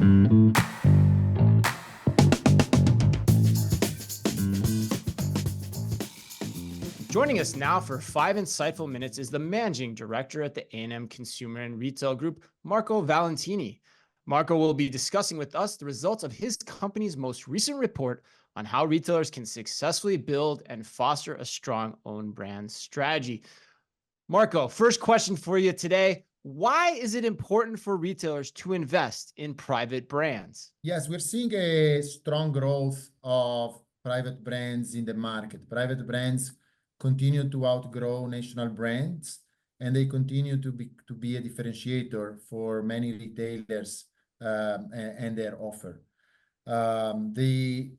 Joining us now for 5 insightful minutes is the managing director at the A&M Consumer and Retail Group, Marco Valentini. Marco will be discussing with us the results of his company's most recent report on how retailers can successfully build and foster a strong own brand strategy. Marco, first question for you today. Why is it important for retailers to invest in private brands? Yes, we're seeing a strong growth of private brands in the market. Private brands continue to outgrow national brands, and they continue to be a differentiator for many retailers and their offer. The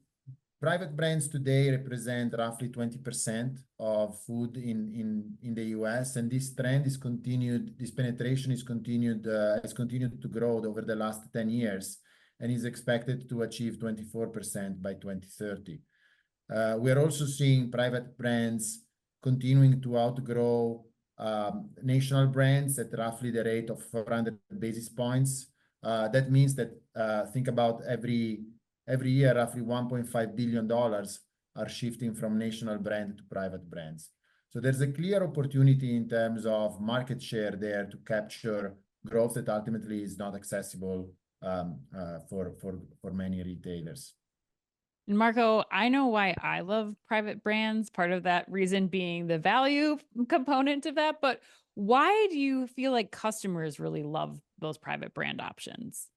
private brands today represent roughly 20% of food in the US, and this trend is continued. This penetration has continued to grow over the last 10 years, and is expected to achieve 24% by 2030. We are also seeing private brands continuing to outgrow national brands at roughly the rate of 400 basis points. That means that think about every year, roughly $1.5 billion are shifting from national brand to private brands. So there's a clear opportunity in terms of market share there to capture growth that ultimately is not accessible for many retailers. And Marco, I know why I love private brands, part of that reason being the value component of that, but why do you feel like customers really love those private brand options?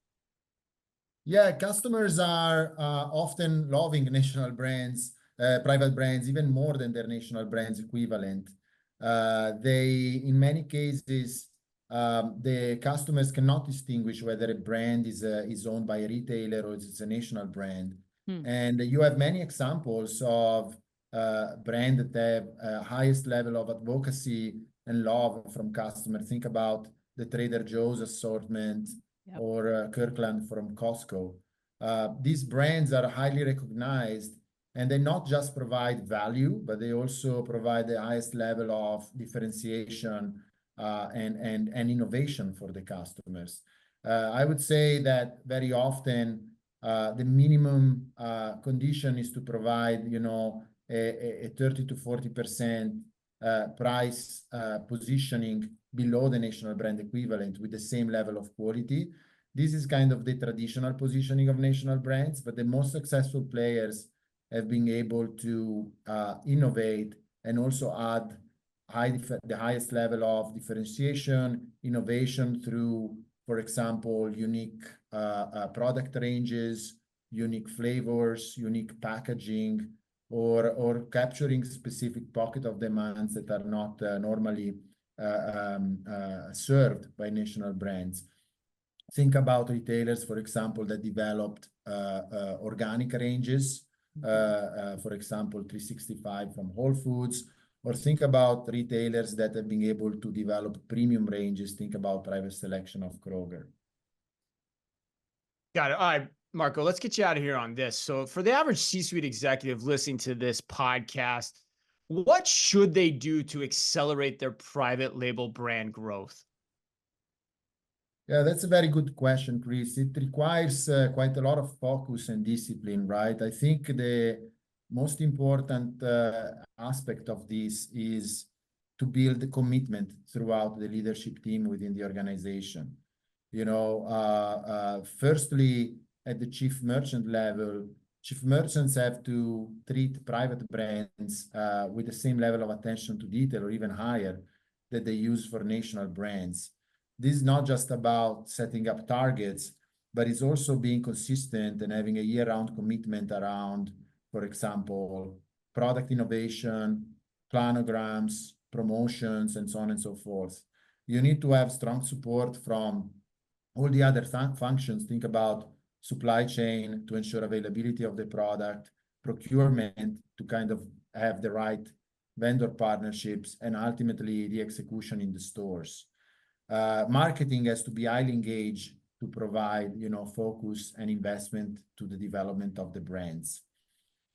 Yeah, customers are often loving national brands, private brands, even more than their national brands equivalent. In many cases, the customers cannot distinguish whether a brand is owned by a retailer or it's a national brand. And you have many examples of brands that have highest level of advocacy and love from customers. Think about the Trader Joe's assortment, or Kirkland from Costco. These brands are highly recognized, and they not just provide value, but they also provide the highest level of differentiation and innovation for the customers. I would say that very often the minimum condition is to provide, a 30 to 40% price positioning below the national brand equivalent with the same level of quality. This is kind of the traditional positioning of national brands, but the most successful players have been able to innovate and also add the highest level of differentiation, innovation through, for example, unique product ranges, unique flavors, unique packaging, or capturing specific pocket of demands that are not normally served by national brands. Think about retailers, for example, that developed organic ranges, for example, 365 from Whole Foods, or think about retailers that have been able to develop premium ranges. Think about Private Selection of Kroger. Got it. All right, Marco, let's get you out of here on this. So for the average C-suite executive listening to this podcast, what should they do to accelerate their private label brand growth? Yeah, that's a very good question, Chris. It requires quite a lot of focus and discipline, right? I think the most important aspect of this is to build the commitment throughout the leadership team within the organization. Firstly, at the chief merchant level, chief merchants have to treat private brands with the same level of attention to detail or even higher that they use for national brands. This is not just about setting up targets, but it's also being consistent and having a year-round commitment around, for example, product innovation, planograms, promotions, and so on and so forth. You need to have strong support from all the other functions. Think about supply chain to ensure availability of the product, procurement to kind of have the right vendor partnerships, and ultimately the execution in the stores. Marketing has to be highly engaged to provide, focus and investment to the development of the brands.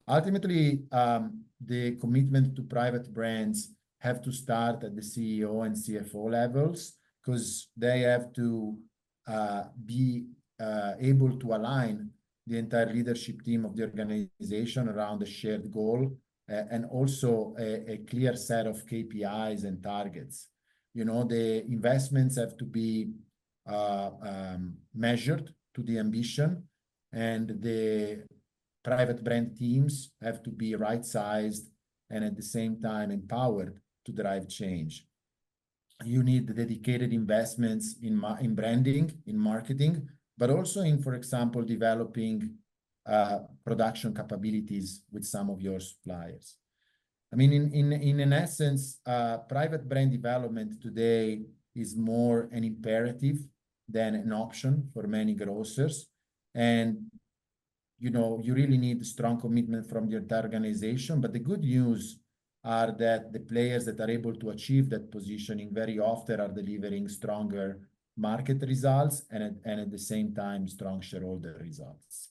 Ultimately, the commitment to private brands have to start at the CEO and CFO levels, because they have to be able to align the entire leadership team of the organization around a shared goal and also a clear set of KPIs and targets. You know, the investments have to be measured to the ambition, and the private brand teams have to be right-sized and at the same time empowered to drive change. You need dedicated investments in branding, in marketing, but also in, for example, developing production capabilities with some of your suppliers. I mean, in essence, private brand development today is more an imperative than an option for many grocers. And, you know, you really need a strong commitment from the entire organization. But the good news are that the players that are able to achieve that positioning very often are delivering stronger market results and at the same time, strong shareholder results.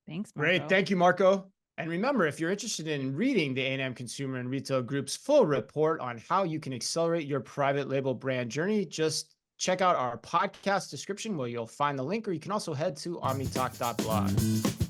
Thanks, Marco. Great. Thank you, Marco. And remember, if you're interested in reading the A&M Consumer and Retail Group's full report on how you can accelerate your private label brand journey, just check out our podcast description where you'll find the link, or you can also head to omnitalk.blog.